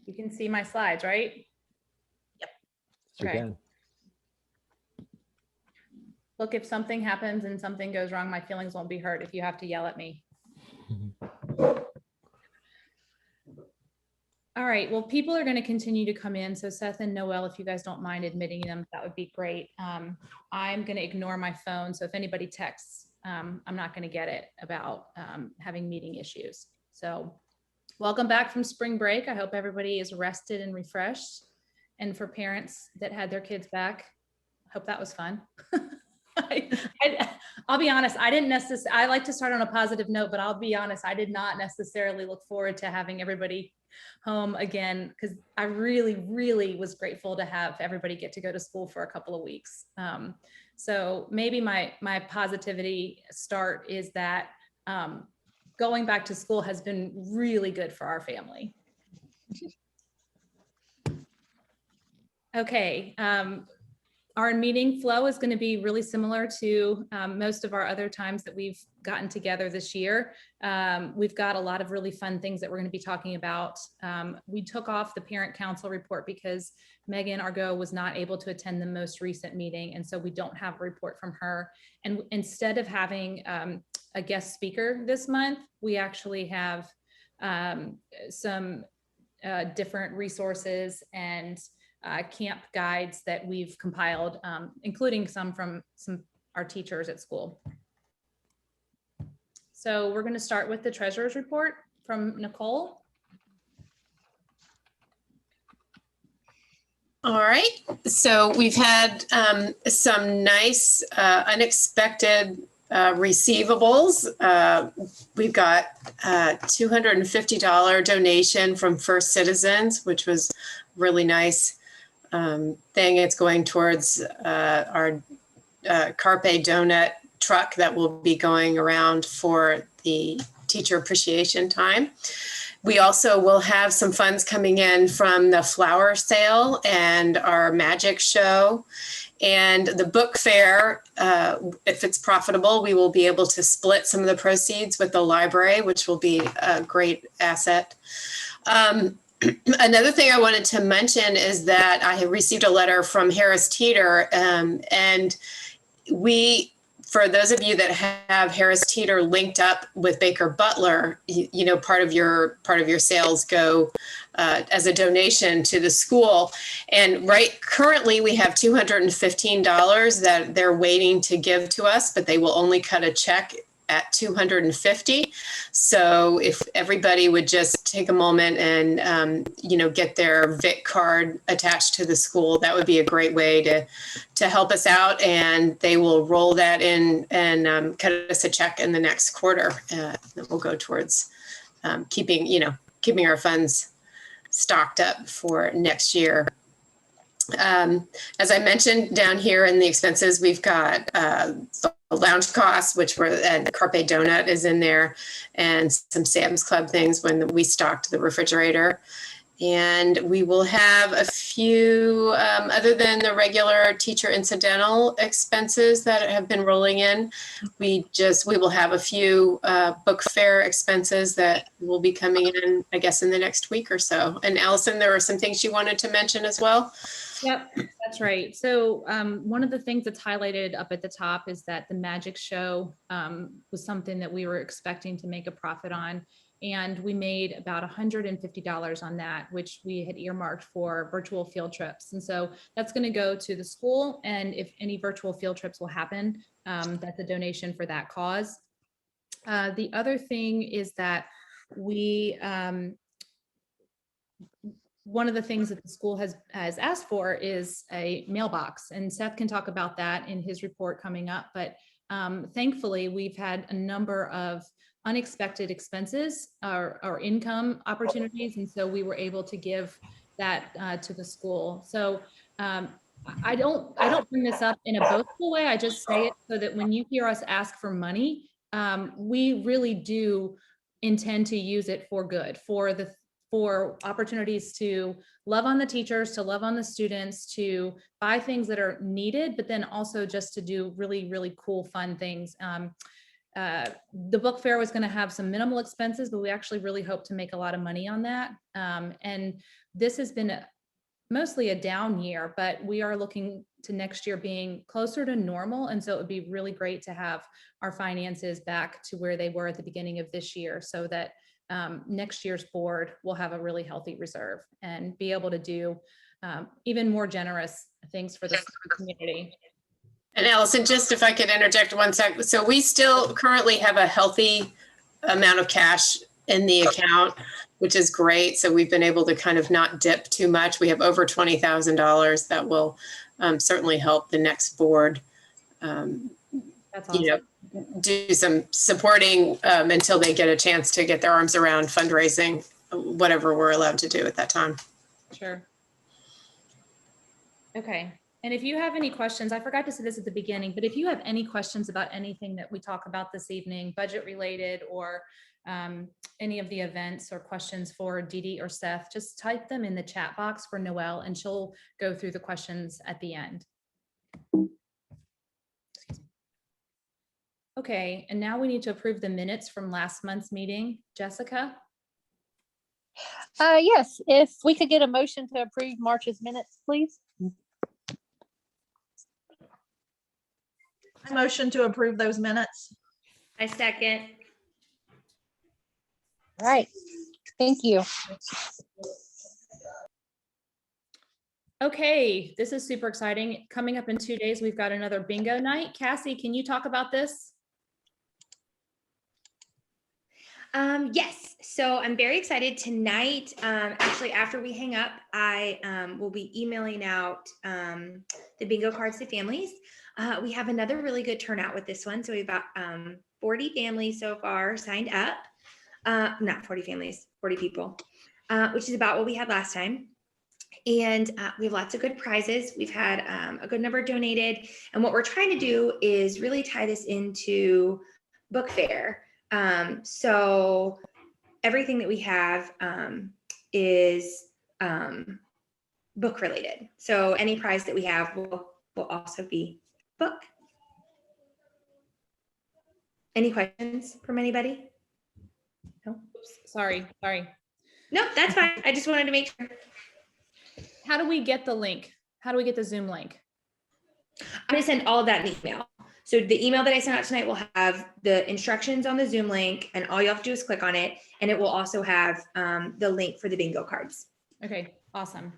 You can see my slides, right? You Okay. can. Look, if something happens and something goes wrong, my feelings won't be hurt if you have to yell at me. All right, well, people are going to continue to come in. So Seth and Noel, if you guys don't mind admitting them, that would be great. I'm going to ignore my phone. So if anybody texts, I'm not going to get it about having meeting issues. So welcome back from spring break. I hope everybody is rested and refreshed. And for parents that had their kids back, I hope that was fun. I'll be honest, I like to start on a positive note, but I'll be honest, I did not necessarily look forward to having everybody home again, because I really was grateful to have everybody get to go to school for a couple of weeks. So maybe my positivity start is that going back to school has been really good for our family. Okay. Our meeting flow is going to be really similar to most of our other times that we've gotten together this year. We've got a lot of really fun things that we're going to be talking about. We took off the parent council report because Megan Argo was not able to attend the most recent meeting. And so we don't have a report from her. And instead of having a guest speaker this month, we actually have some different resources and camp guides that we've compiled, including some from our teachers at school. So we're going to start with the treasurer's report from Nicole. All right, so we've had some nice unexpected receivables. We've got a $250 donation from First Citizens, which was really nice thing. It's going towards our Carpe Donut truck that will be going around for the teacher appreciation time. We also will have some funds coming in from the flower sale and our magic show. And the book fair, if it's profitable, we will be able to split some of the proceeds with the library, which will be a great asset. Another thing I wanted to mention is that I have received a letter from Harris Teeter, and we, for those of you that have Harris Teeter linked up with Baker-Butler, you know, part of your sales go as a donation to the school. And currently we have $215 that they're waiting to give to us, but they will only cut a check at $250. So if everybody would just take a moment and, you know, get their VIC card attached to the school, that would be a great way to help us out. And they will roll that in and cut us a check in the next quarter. That will go towards keeping our funds stocked up for next year. As I mentioned, down here in the expenses, we've got the lounge costs, and Carpe Donut is in there, and some Sam's Club things when we stocked the refrigerator. And we will have a few, other than the regular teacher incidental expenses that have been rolling in, we will have a few book fair expenses that will be coming in, I guess, in the next week or so. And Allison, there were some things you wanted to mention as well? Yep, that's right. So one of the things that's highlighted up at the top is that the magic show was something that we were expecting to make a profit on. And we made about $150 on that, which we had earmarked for virtual field trips. And so that's going to go to the school. And if any virtual field trips will happen, that's a donation for that cause. The other thing is that one of the things that the school has asked for is a mailbox, and Seth can talk about that in his report coming up. But thankfully, we've had a number of unexpected expenses or income opportunities, and so we were able to give that to the school. So I don't bring this up in a boastful way. I just say it so that when you hear us ask for money, we really do intend to use it for good, for opportunities to love on the teachers, to love on the students, to buy things that are needed, but then also just to do really, really cool, fun things. The book fair was going to have some minimal expenses, but we actually really hope to make a lot of money on that. And this has been mostly a down year, but we are looking to next year being closer to normal. And so it would be really great to have our finances back to where they were at the beginning of this year, so that next year's board will have a really healthy reserve and be able to do even more generous things for the community. And Allison, just if I could interject 1 sec. So we still currently have a healthy amount of cash in the account, which is great. So we've been able to kind of not dip too much. We have over $20,000 that will certainly help the next board, That's awesome. do some supporting until they get a chance to get their arms around fundraising, whatever we're allowed to do at that time. Sure. Okay. And if you have any questions, I forgot to say this at the beginning, but if you have any questions about anything that we talk about this evening, budget related, or any of the events, or questions for Dee Dee or Seth, just type them in the chat box for Noelle and she'll go through the questions at the end. Okay, and now we need to approve the minutes from last month's meeting. Jessica? Yes, if we could get a motion to approve March's minutes, please. I motion to approve those minutes. I second. All right, thank you. Okay, this is super exciting. Coming up in 2 days, we've got another bingo night. Cassie, can you talk about this? Yes, so I'm very excited tonight. Actually, after we hang up, I will be emailing out the bingo cards to families. We have another really good turnout with this one. So we've got 40 families so far signed up. Not 40 families, 40 people, which is about what we had last time. And we have lots of good prizes. We've had a good number donated. And what we're trying to do is really tie this into book fair. So everything that we have is book related. So any prize that we have will also be book. Any questions from anybody? No. Oops, sorry. No, that's fine. I just wanted to make sure. How do we get the link? How do we get the Zoom link? I'm gonna send all of that in email. So the email that I sent out tonight will have the instructions on the Zoom link, and all you have to do is click on it. And it will also have the link for the bingo cards. Okay, awesome.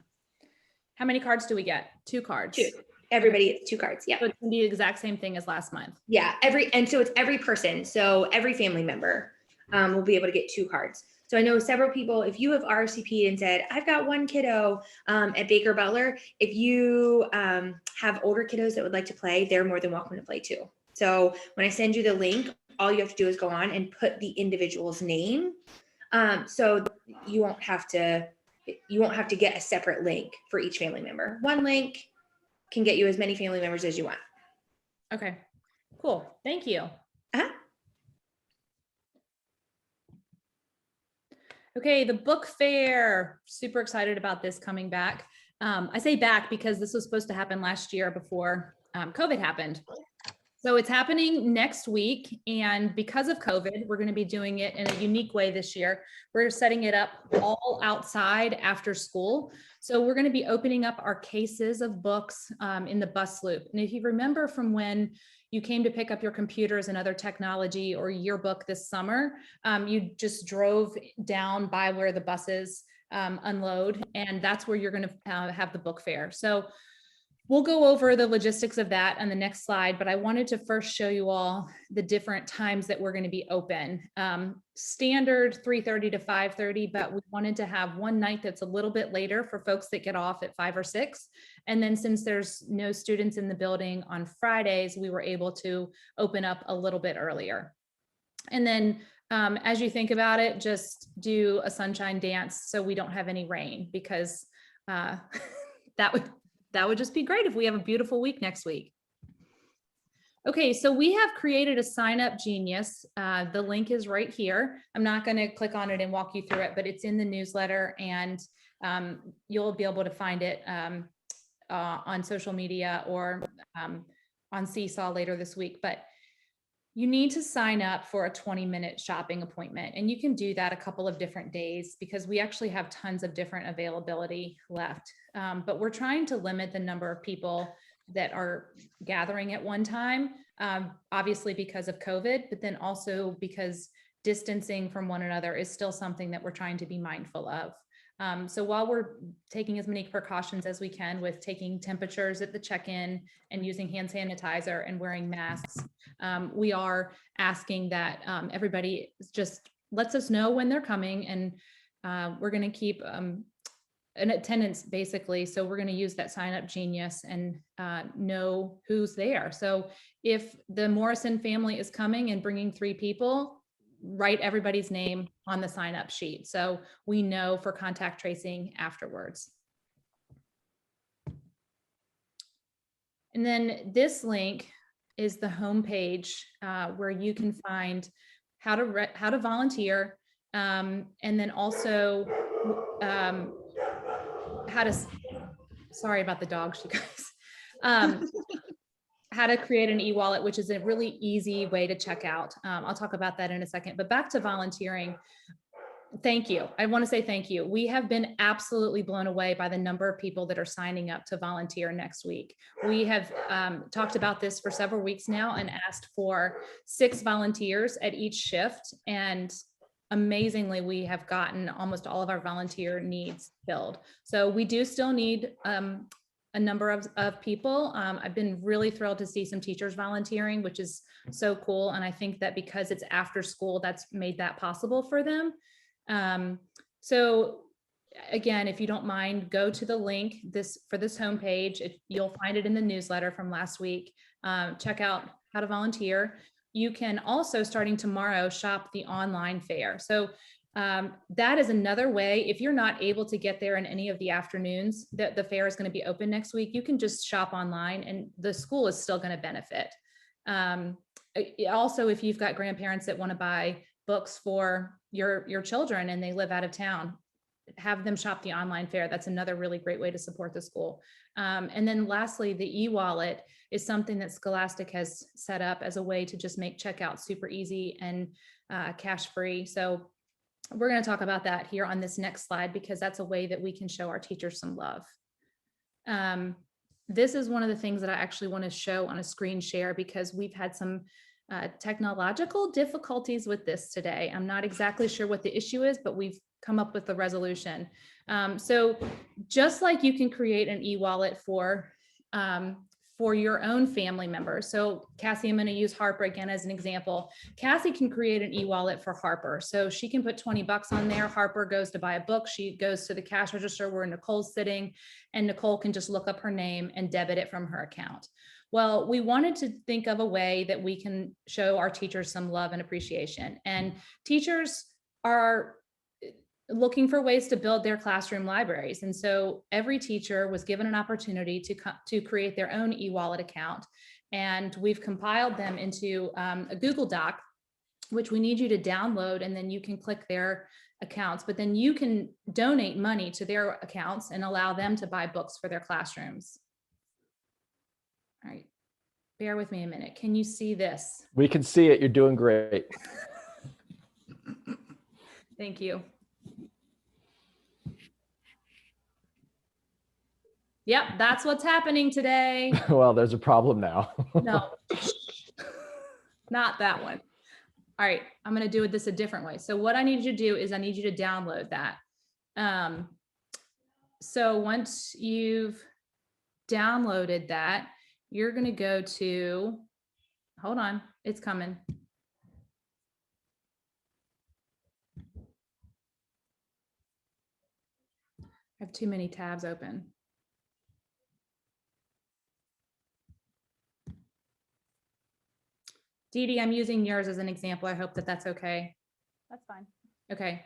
How many cards do we get? 2 cards. 2. Everybody gets 2 cards. Yeah. So it's gonna be the exact same thing as last month. Yeah. And so it's every person. So every family member will be able to get 2 cards. So I know several people, if you have RSVP'd and said, I've got 1 kiddo at Baker-Butler, if you have older kiddos that would like to play, they're more than welcome to play too. So when I send you the link, all you have to do is go on and put the individual's name. So you won't have to get a separate link for each family member. 1 link can get you as many family members as you want. Okay, cool. Thank you. Uh-huh. Okay, the book fair. Super excited about this coming back. I say back because this was supposed to happen last year before COVID happened. So it's happening next week. And because of COVID, we're going to be doing it in a unique way this year. We're setting it up all outside after school. So we're going to be opening up our cases of books in the bus loop. And if you remember from when you came to pick up your computers and other technology or yearbook this summer, you just drove down by where the buses unload, and that's where you're going to have the book fair. So we'll go over the logistics of that on the next slide, but I wanted to first show you all the different times that we're going to be open. Standard 3:30 to 5:30, but we wanted to have one night that's a little bit later for folks that get off at 5 or 6. And then since there's no students in the building on Fridays, we were able to open up a little bit earlier. And then as you think about it, just do a sunshine dance so we don't have any rain, because that would just be great if we have a beautiful week next week. Okay, so we have created a sign up genius. The link is right here. I'm not going to click on it and walk you through it, but it's in the newsletter, and you'll be able to find it on social media or on Seesaw later this week. But You need to sign up for a 20-minute shopping appointment, and you can do that a couple of different days because we actually have tons of different availability left. But we're trying to limit the number of people that are gathering at one time, obviously because of COVID, but then also because distancing from one another is still something that we're trying to be mindful of. So while we're taking as many precautions as we can with taking temperatures at the check-in and using hand sanitizer and wearing masks, we are asking that everybody just lets us know when they're coming, and we're going to keep an attendance basically. So we're going to use that Sign Up Genius and know who's there. So if the Morrison family is coming and bringing 3 people, write everybody's name on the sign up sheet so we know for contact tracing afterwards. And then this link is the homepage where you can find how to volunteer, and then also how to, sorry about the dogs, you guys. How to create an e-wallet, which is a really easy way to check out. I'll talk about that in a second, but back to volunteering. Thank you. I want to say thank you. We have been absolutely blown away by the number of people that are signing up to volunteer next week. We have talked about this for several weeks now and asked for 6 volunteers at each shift. And amazingly, we have gotten almost all of our volunteer needs filled. So we do still need a number of people. I've been really thrilled to see some teachers volunteering, which is so cool. And I think that because it's after school, that's made that possible for them. So again, if you don't mind, go to the link for this homepage. You'll find it in the newsletter from last week. Check out how to volunteer. You can also, starting tomorrow, shop the online fair. So that is another way. If you're not able to get there in any of the afternoons that the fair is going to be open next week, you can just shop online and the school is still going to benefit. Also, if you've got grandparents that want to buy books for your children and they live out of town, have them shop the online fair. That's another really great way to support the school. And then lastly, the e-wallet is something that Scholastic has set up as a way to just make checkout super easy and cash free. So we're going to talk about that here on this next slide, because that's a way that we can show our teachers some love. This is one of the things that I actually want to show on a screen share because we've had some technological difficulties with this today. I'm not exactly sure what the issue is, but we've come up with a resolution. So just like you can create an e-wallet for your own family members. So Cassie, I'm going to use Harper again as an example. Cassie can create an e-wallet for Harper. So she can put $20 on there. Harper goes to buy a book. She goes to the cash register where Nicole's sitting, and Nicole can just look up her name and debit it from her account. Well, we wanted to think of a way that we can show our teachers some love and appreciation. And teachers are looking for ways to build their classroom libraries. And so every teacher was given an opportunity to create their own e-wallet account. And we've compiled them into a Google Doc, which we need you to download, and then you can click their accounts, but then you can donate money to their accounts and allow them to buy books for their classrooms. All right, bear with me a minute. Can you see this? We can see it. You're doing great. Thank you. Yep, that's what's happening today. Well, there's a problem now. No, not that one. All right, I'm going to do this a different way. So what I need you to do is I need you to download that. So once you've downloaded that, you're going to go to, hold on, it's coming. I have too many tabs open. Dee Dee, I'm using yours as an example. I hope that that's okay. That's fine. Okay.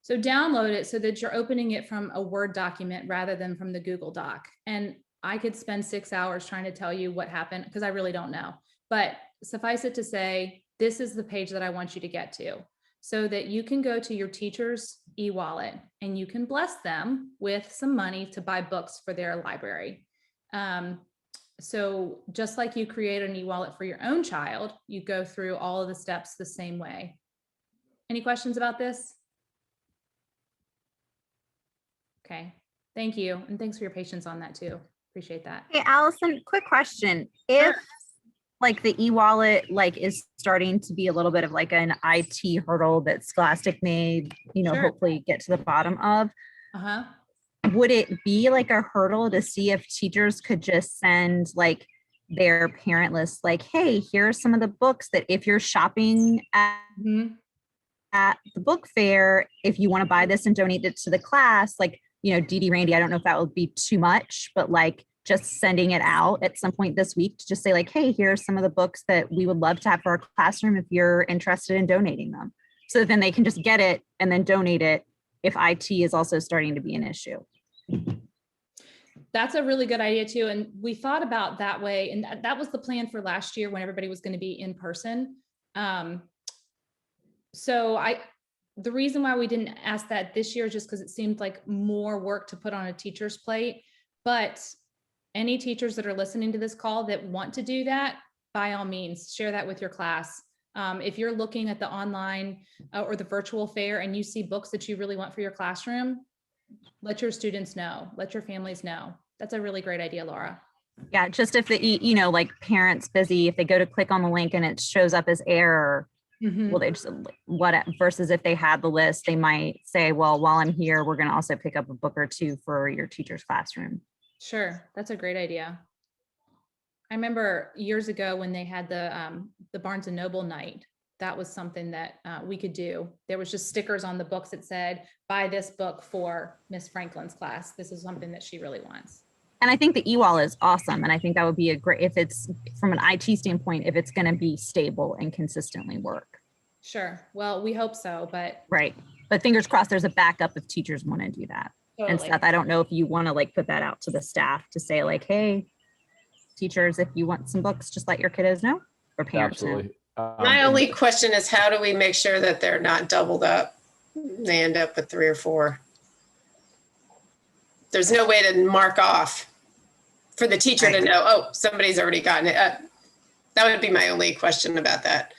So download it so that you're opening it from a Word document rather than from the Google Doc. And I could spend 6 hours trying to tell you what happened because I really don't know. But suffice it to say, this is the page that I want you to get to so that you can go to your teacher's e-wallet and you can bless them with some money to buy books for their library. So just like you create an e-wallet for your own child, you go through all of the steps the same way. Any questions about this? Okay, thank you. And thanks for your patience on that too. Appreciate that. Hey, Allison, quick question. Sure. If like the e-wallet like is starting to be a little bit of like an IT hurdle that Scholastic may, Sure. hopefully get to the bottom of, Uh-huh. would it be like a hurdle to see if teachers could just send like their parent list, like, hey, here are some of the books that if you're shopping Mhm. at the book fair, if you want to buy this and donate it to the class, like, Dee Dee, Randy, I don't know if that would be too much, but like just sending it out at some point this week to just say like, hey, here are some of the books that we would love to have for our classroom if you're interested in donating them. So then they can just get it and then donate it if IT is also starting to be an issue. That's a really good idea too. And we thought about that way. And that was the plan for last year when everybody was going to be in person. So the reason why we didn't ask that this year is just because it seemed like more work to put on a teacher's plate. But any teachers that are listening to this call that want to do that, by all means, share that with your class. If you're looking at the online or the virtual fair and you see books that you really want for your classroom, let your students know, let your families know. That's a really great idea, Laura. Yeah, just if the, like parents busy, if they go to click on the link and it shows up as error, Mhm. well, they just versus if they had the list, they might say, well, while I'm here, we're going to also pick up a book or two for your teacher's classroom. Sure, that's a great idea. I remember years ago when they had the Barnes and Noble night. That was something that we could do. There was just stickers on the books that said, buy this book for Miss Franklin's class. This is something that she really wants. And I think the e-wallet is awesome. And I think that would be a great, if it's from an IT standpoint, if it's going to be stable and consistently work. Sure. Well, we hope so, but Right. But fingers crossed, there's a backup if teachers want to do that. And totally. Seth, I don't know if you want to like put that out to the staff to say like, hey, teachers, if you want some books, just let your kiddos know, or parents know. Absolutely. My only question is, how do we make sure that they're not doubled up? They end up with 3 or 4. There's no way to mark off for the teacher to know, oh, somebody's already gotten it. That would be my only question about that.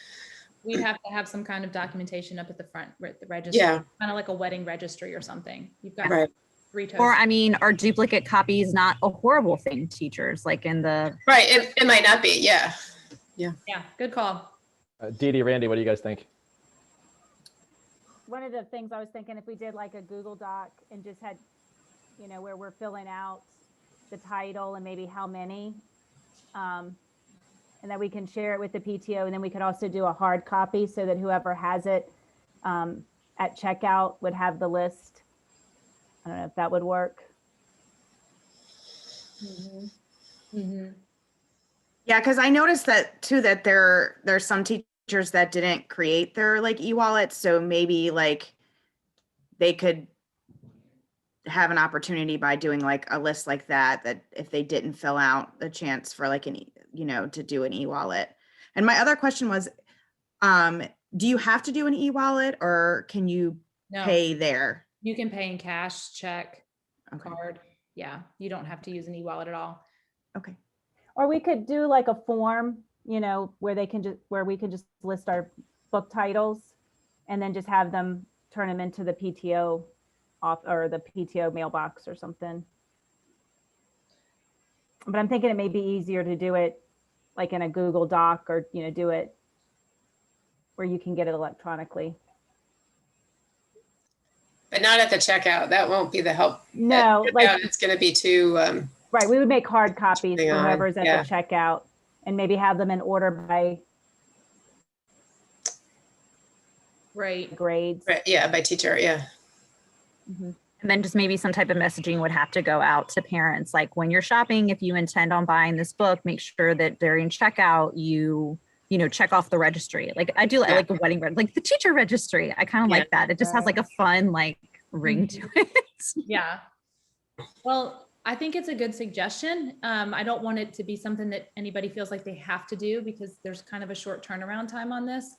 We'd have to have some kind of documentation up at the front, at the registry, Yeah. kind of like a wedding registry or something. You've got Right. 3 toes. Or, I mean, are duplicate copies not a horrible thing, teachers, like in the, Right. It might not be. Yeah. Yeah, good call. Dee Dee, Randy, what do you guys think? One of the things I was thinking, if we did like a Google Doc and just had, where we're filling out the title and maybe how many, and that we can share it with the PTO, and then we could also do a hard copy so that whoever has it at checkout would have the list. I don't know if that would work. Yeah, because I noticed that too, that there's some teachers that didn't create their like e-wallets, so maybe like they could have an opportunity by doing like a list like that if they didn't fill out a chance for like to do an e-wallet. And my other question was, do you have to do an e-wallet or can you No, pay there? you can pay in cash, check, Okay. card. Yeah, you don't have to use an e-wallet at all. Okay. Or we could do like a form, where we can just list our book titles and then just have them turn them into the PTO or the PTO mailbox or something. But I'm thinking it may be easier to do it like in a Google Doc or, do it where you can get it electronically. But not at the checkout. That won't be the help. No, At like, checkout, it's going to be too. right, we would make hard copies for Hang on, whoever's at yeah. the checkout and maybe have them in order by Right. grades. Right, yeah, by teacher. Yeah. and then just maybe some type of messaging would have to go out to parents. Like when you're shopping, if you intend on buying this book, make sure that during checkout, you check off the registry. Like I do like a wedding, like the teacher registry. I kind of like that. It just has like a fun, like ring to it. Yeah. Well, I think it's a good suggestion. I don't want it to be something that anybody feels like they have to do because there's kind of a short turnaround time on this.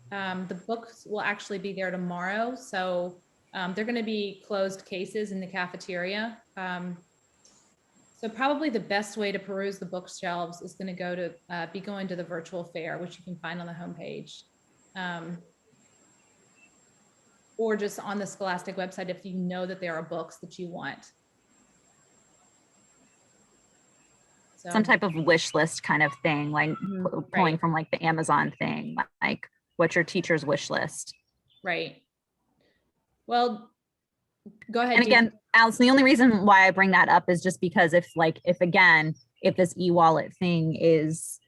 The books will actually be there tomorrow. So they're going to be closed cases in the cafeteria. So probably the best way to peruse the bookshelves is going to go to be going to the virtual fair, which you can find on the homepage. Or just on the Scholastic website if you know that there are books that you want. So, Some type of wish list kind of thing, like pulling Right. from like the Amazon thing, like what's your teacher's wish list? right. Well, go ahead. And Dee. again, Allison, the only reason why I bring that up is just because if this e-wallet thing is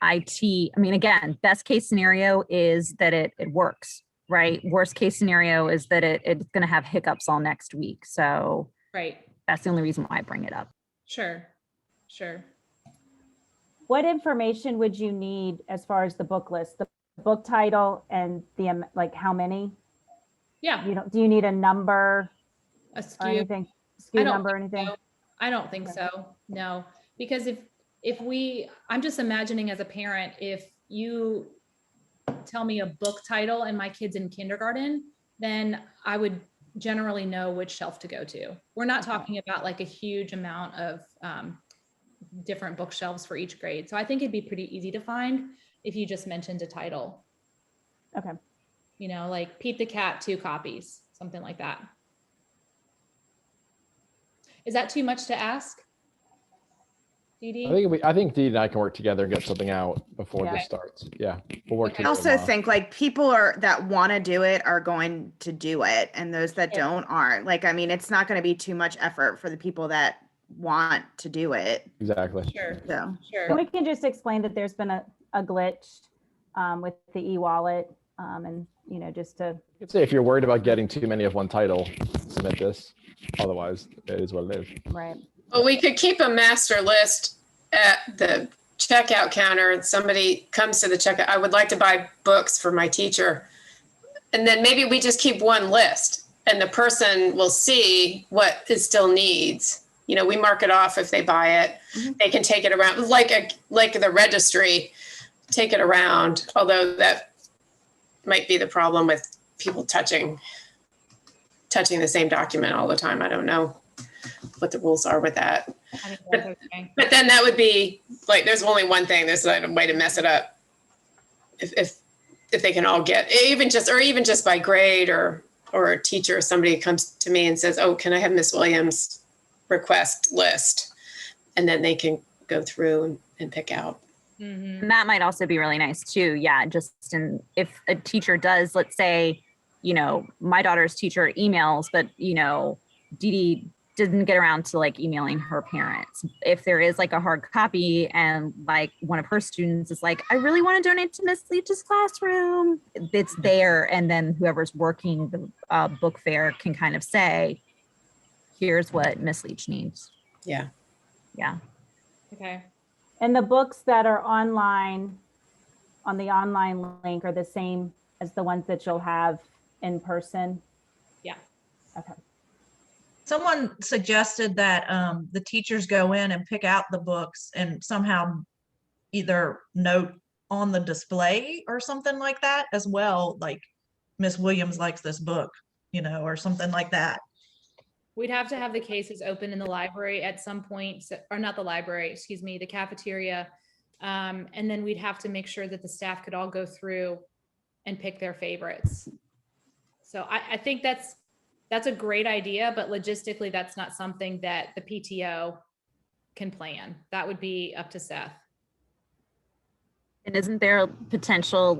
IT, I mean, again, best case scenario is that it works, right? Worst case scenario is that it's going to have hiccups all next week. So Right. that's the only reason why I bring it up. Sure. Sure. What information would you need as far as the book list, the book title and the, like how many? Yeah. Do you need a number A or SKU. anything? I SKU don't number or think anything? so. I don't think Okay. so. No, because I'm just imagining as a parent, if you tell me a book title and my kid's in kindergarten, then I would generally know which shelf to go to. We're not talking about like a huge amount of different bookshelves for each grade. So I think it'd be pretty easy to find if you just mentioned a title, Okay. like Pete the Cat, 2 copies, something like that. Is that too much to ask? Dee Dee? I think Dee and I can work together and get something out before Yeah. this starts. Yeah, we'll work Okay. I together. also tomorrow. think like people that want to do it are going to do it, and those that Sure. don't aren't. Like, I mean, it's not going to be too much effort for the people that want to do it. Exactly. Sure, So, sure. And we can just explain that there's been a glitch with the e-wallet and, just to, I'd say if you're worried about getting too many of one title, submit this. Otherwise, it is what it is. right. Well, we could keep a master list at the checkout counter and somebody comes to the checkout. I would like to buy books for my teacher. And then maybe we just keep one list and the person will see what it still needs. We mark it off if they buy it. Mm-hmm. They can take it around like the registry, take it around. Although that might be the problem with people touching the same document all the time. I don't know what the rules are with that. I think that's okay. But then that would be like, there's only one thing, there's not a way to mess it up. If they can all get, even just by grade or a teacher, somebody comes to me and says, oh, can I have Miss Williams' request list? And then they can go through and pick out. Mhm. And that might also be really nice too. Yeah, if a teacher does, let's say, my daughter's teacher emails, but Dee Dee didn't get around to like emailing her parents. If there is like a hard copy and like one of her students is like, I really want to donate to Miss Leach's classroom, it's there. And then whoever's working the book fair can kind of say, here's what Miss Leach needs. Yeah. Yeah. Okay. And the books that are online on the online link are the same as the ones that you'll have in person? Yeah. Okay. Someone suggested that the teachers go in and pick out the books and somehow either note on the display or something like that as well, like Miss Williams likes this book, or something like that. We'd have to have the cases open in the library at some point, or not the library, excuse me, the cafeteria. And then we'd have to make sure that the staff could all go through and pick their favorites. So I think that's a great idea, but logistically, that's not something that the PTO can plan. That would be up to Seth. And isn't there a potential,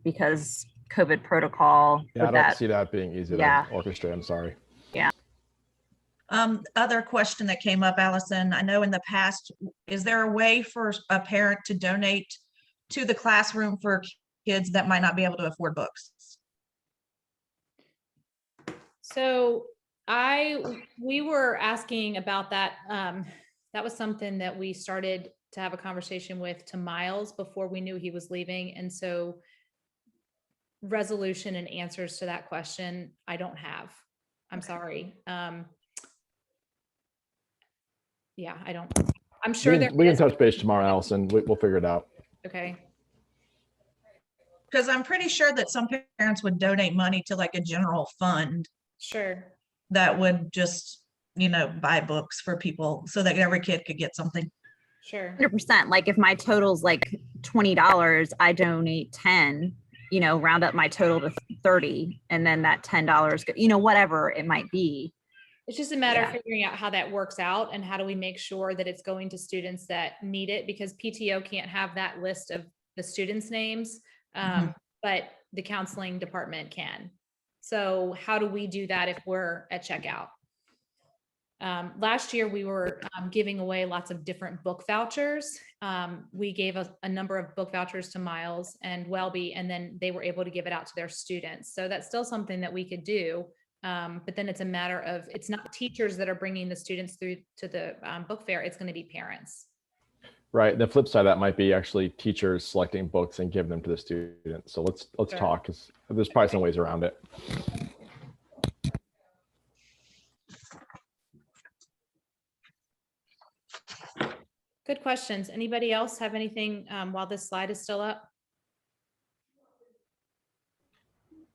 because COVID protocol? Yeah, I would don't see that being easy to orchestrate. I'm sorry. Other question that came up, Allison, I know in the past, is there a way for a parent to donate to the classroom for kids that might not be able to afford books? So we were asking about that. That was something that we started to have a conversation with to Miles before we knew he was leaving. And so resolution and answers to that question, I don't have. I'm sorry. Yeah, I don't. I'm sure we can touch base tomorrow, Allison. We'll figure it out. Okay. Because I'm pretty sure that some parents would donate money to like a general fund Sure. that would just buy books for people so that every kid could get something. Sure. 100%. Like if my total's like $20, I donate 10, round up my total to 30, and then that $10, whatever it might be. It's just a matter of Yeah. figuring out how that works out and how do we make sure that it's going to students that need it, because PTO can't have that list of the students' names, but the counseling department can. So how do we do that if we're at checkout? Last year, we were giving away lots of different book vouchers. We gave a number of book vouchers to Miles and Welby, and then they were able to give it out to their students. So that's still something that we could do. But then it's a matter of, it's not teachers that are bringing the students through to the book fair. It's going to be parents. Right. The flip side of that might be actually teachers selecting books and giving them to the students. So let's Sure. talk, because there's probably some ways around it. Good questions. Anybody else have anything while this slide is still up?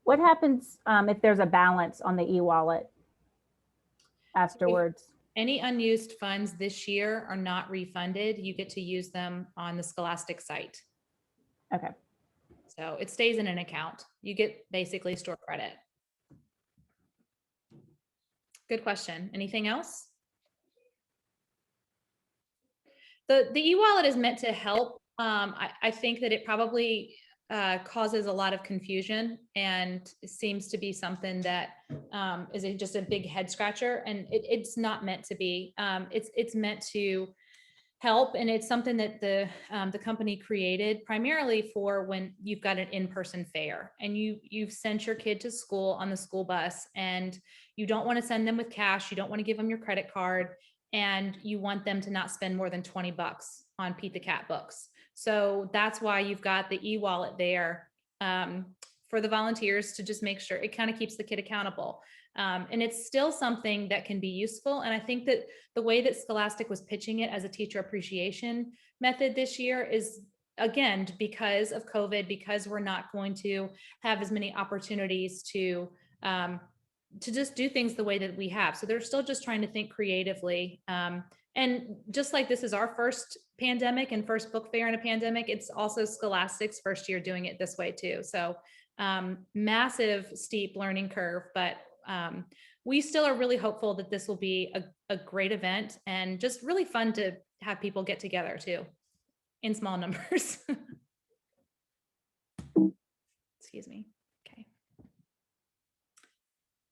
What happens if there's a balance on the e-wallet afterwards? Any unused funds this year are not refunded. You get to use them on the Scholastic site. Okay. So it stays in an account. You get basically store credit. Good question. Anything else? The e-wallet is meant to help. I think that it probably causes a lot of confusion and seems to be something that is just a big head scratcher, and it's not meant to be. It's meant to help, and it's something that the company created primarily for when you've got an in-person fair and you've sent your kid to school on the school bus, and you don't want to send them with cash, you don't want to give them your credit card, and you want them to not spend more than $20 on Pete the Cat books. So that's why you've got the e-wallet there for the volunteers to just make sure it kind of keeps the kid accountable. And it's still something that can be useful. And I think that the way that Scholastic was pitching it as a teacher appreciation method this year is, again, because of COVID, because we're not going to have as many opportunities to just do things the way that we have. So they're still just trying to think creatively. And just like this is our first pandemic and first book fair in a pandemic, it's also Scholastic's first year doing it this way too. So massive steep learning curve, but we still are really hopeful that this will be a great event and just really fun to have people get together too in small numbers. Excuse me. Okay.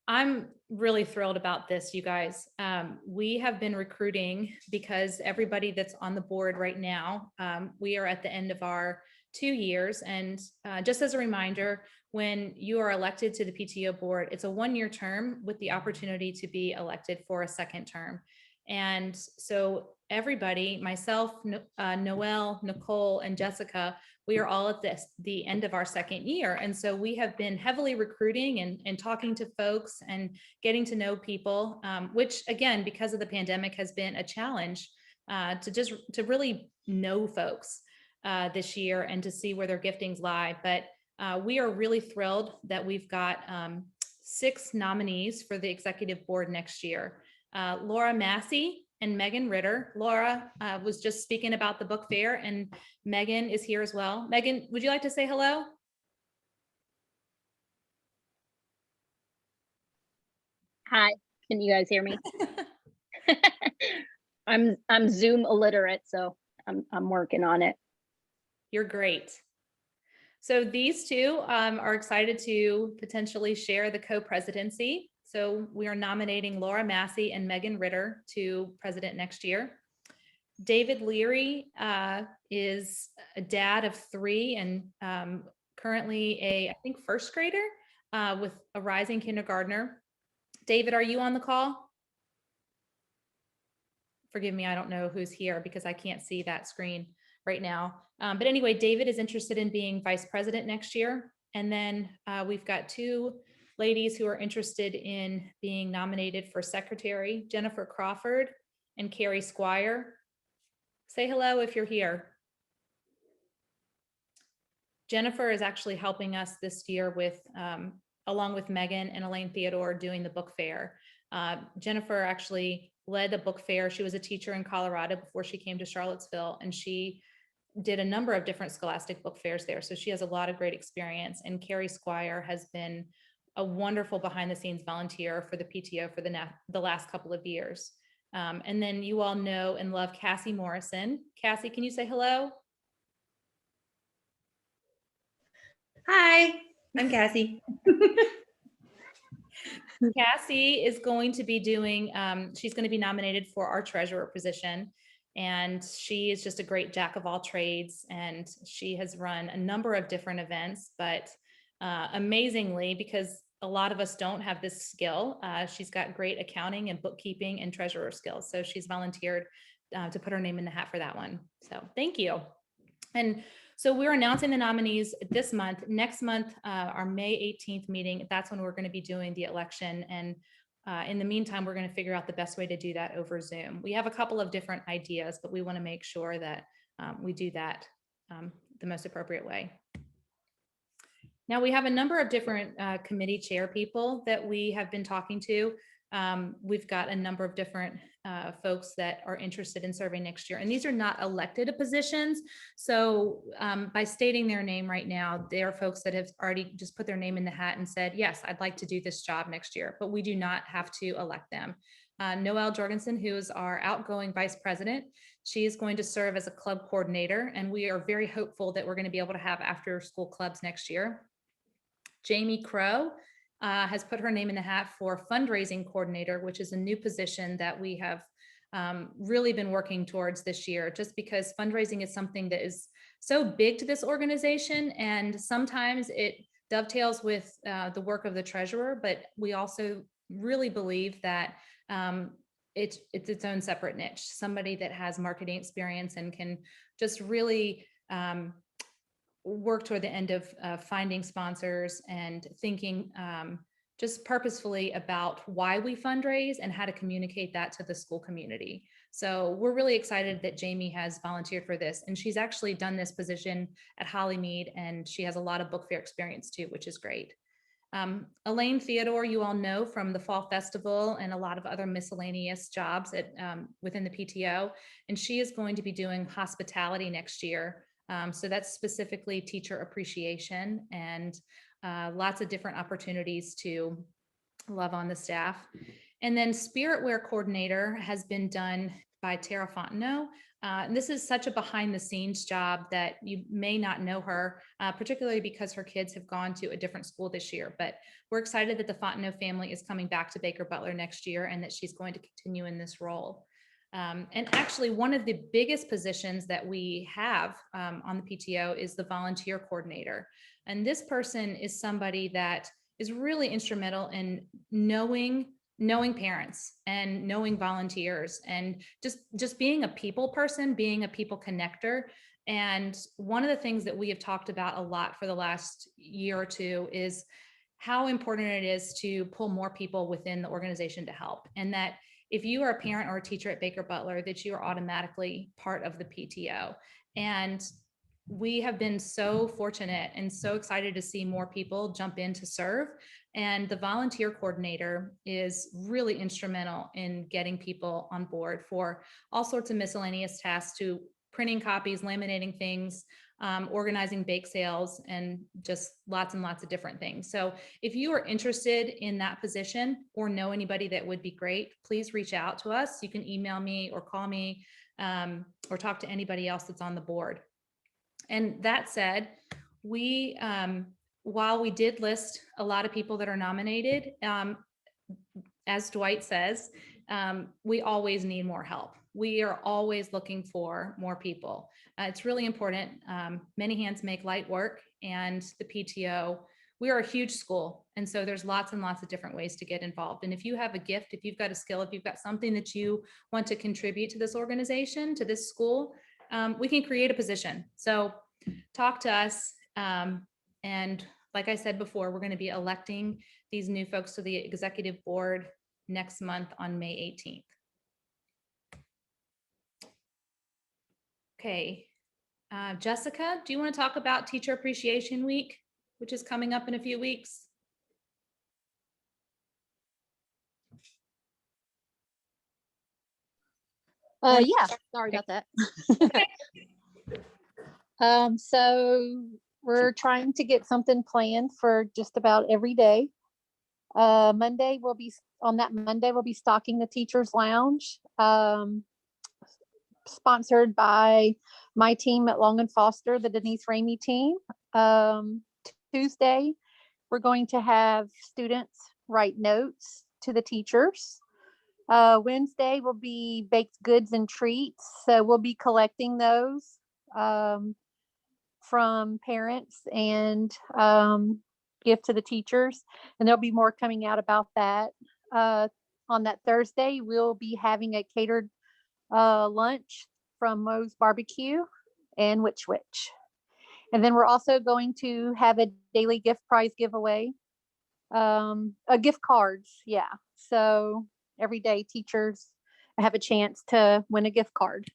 I'm really thrilled about this, you guys. We have been recruiting because everybody that's on the board right now, we are at the end of our 2 years. And just as a reminder, when you are elected to the PTO board, it's a 1-year term with the opportunity to be elected for a second term. And so everybody, myself, Noelle, Nicole, and Jessica, we are all at the end of our 2nd year. And so we have been heavily recruiting and talking to folks and getting to know people, which again, because of the pandemic, has been a challenge to really know folks this year and to see where their giftings lie. But we are really thrilled that we've got 6 nominees for the executive board next year. Laura Massey and Megan Ritter. Laura was just speaking about the book fair, and Megan is here as well. Megan, would you like to say hello? Hi, can you guys hear me? I'm Zoom illiterate, so I'm working on it. You're great. So these two are excited to potentially share the co-presidency. So we are nominating Laura Massey and Megan Ritter to president next year. David Leary is a dad of 3 and currently I think, first grader with a rising kindergartner. David, are you on the call? Forgive me, I don't know who's here because I can't see that screen right now. But anyway, David is interested in being vice president next year. And then we've got 2 ladies who are interested in being nominated for secretary, Jennifer Crawford and Carrie Squire. Say hello if you're here. Jennifer is actually helping us this year with along with Megan and Elaine Theodore, doing the book fair. Jennifer actually led the book fair. She was a teacher in Colorado before she came to Charlottesville, and she did a number of different scholastic book fairs there. So she has a lot of great experience. And Carrie Squire has been a wonderful behind the scenes volunteer for the PTO for the last couple of years. And then you all know and love Cassie Morrison. Cassie, can you say hello? Hi, I'm Cassie. Cassie is going to be doing, she's going to be nominated for our treasurer position. And she is just a great jack of all trades. And she has run a number of different events, but amazingly, because a lot of us don't have this skill, she's got great accounting and bookkeeping and treasurer skills. So she's volunteered to put her name in the hat for that one. So thank you. And so we're announcing the nominees this month. Next month, our May 18th meeting, that's when we're going to be doing the election. And in the meantime, we're going to figure out the best way to do that over Zoom. We have a couple of different ideas, but we want to make sure that we do that the most appropriate way. Now, we have a number of different committee chair people that we have been talking to. We've got a number of different folks that are interested in serving next year, and these are not elected positions. So by stating their name right now, they are folks that have already just put their name in the hat and said, yes, I'd like to do this job next year, but we do not have to elect them. Noelle Jorgensen, who is our outgoing vice president, she is going to serve as a club coordinator, and we are very hopeful that we're going to be able to have after school clubs next year. Jamie Crow has put her name in the hat for fundraising coordinator, which is a new position that we have really been working towards this year, just because fundraising is something that is so big to this organization, and sometimes it dovetails with the work of the treasurer, but we also really believe that it's its own separate niche, somebody that has marketing experience and can just really work toward the end of finding sponsors and thinking just purposefully about why we fundraise and how to communicate that to the school community. So we're really excited that Jamie has volunteered for this, and she's actually done this position at Hollymead, and she has a lot of book fair experience too, which is great. Elaine Theodore, you all know from the Fall Festival and a lot of other miscellaneous jobs at within the PTO, and she is going to be doing hospitality next year. So that's specifically teacher appreciation and lots of different opportunities to love on the staff. And then Spirit Wear coordinator has been done by Tara Fontenot. And this is such a behind the scenes job that you may not know her, particularly because her kids have gone to a different school this year. But we're excited that the Fontenot family is coming back to Baker-Butler next year and that she's going to continue in this role. And actually, one of the biggest positions that we have on the PTO is the volunteer coordinator. And this person is somebody that is really instrumental in knowing parents and knowing volunteers and just being a people person, being a people connector. And one of the things that we have talked about a lot for the last year or two is how important it is to pull more people within the organization to help. And that if you are a parent or a teacher at Baker-Butler, that you are automatically part of the PTO. And we have been so fortunate and so excited to see more people jump in to serve. And the volunteer coordinator is really instrumental in getting people on board for all sorts of miscellaneous tasks, to printing copies, laminating things, organizing bake sales, and just lots and lots of different things. So if you are interested in that position or know anybody that would be great, please reach out to us. You can email me or call me or talk to anybody else that's on the board. And that said, we, while we did list a lot of people that are nominated, as Dwight says, we always need more help. We are always looking for more people. It's really important. Many hands make light work, and the PTO, we are a huge school. And so there's lots and lots of different ways to get involved. And if you have a gift, if you've got a skill, if you've got something that you want to contribute to this organization, to this school, we can create a position. So talk to us. And like I said before, we're going to be electing these new folks to the executive board next month on May 18th. Okay. Jessica, do you want to talk about Teacher Appreciation Week, which is coming up in a few weeks? Yeah, sorry about that. So we're trying to get something planned for just about every day. Monday will be on that Monday we'll be stocking the teachers lounge, sponsored by my team at Long and Foster, the Denise Ramey team. Tuesday, we're going to have students write notes to the teachers. Wednesday will be baked goods and treats. So we'll be collecting those from parents and give to the teachers. And there'll be more coming out about that. On that Thursday, we'll be having a catered lunch from Moe's Barbecue and Witch Witch. And then we're also going to have a daily gift prize giveaway, a gift cards. Yeah. So every day teachers have a chance to win a gift card.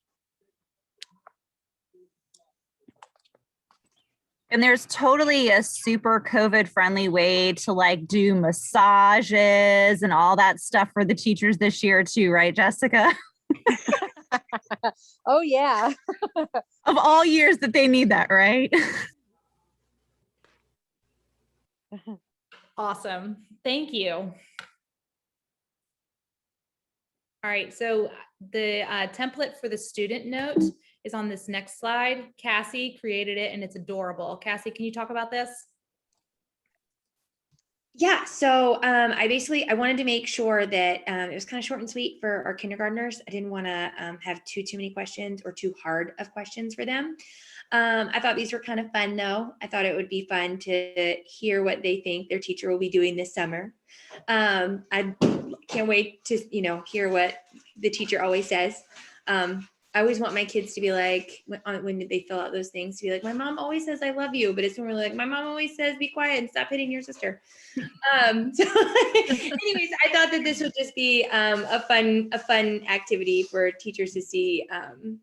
And there's totally a super COVID friendly way to like do massages and all that stuff for the teachers this year too, right, Jessica? Oh yeah. Of all years that they need that, right? Awesome. Thank you. All right, so the template for the student note is on this next slide. Cassie created it and it's adorable. Cassie, can you talk about this? Yeah, so I wanted to make sure that it was kind of short and sweet for our kindergartners. I didn't want to have too many questions or too hard of questions for them. I thought these were kind of fun though. I thought it would be fun to hear what they think their teacher will be doing this summer. I can't wait to, hear what the teacher always says. I always want my kids to be like, when they fill out those things, to be like, my mom always says I love you, but it's when we're like, my mom always says be quiet and stop hitting your sister. So anyways, I thought that this would just be a fun activity for teachers to see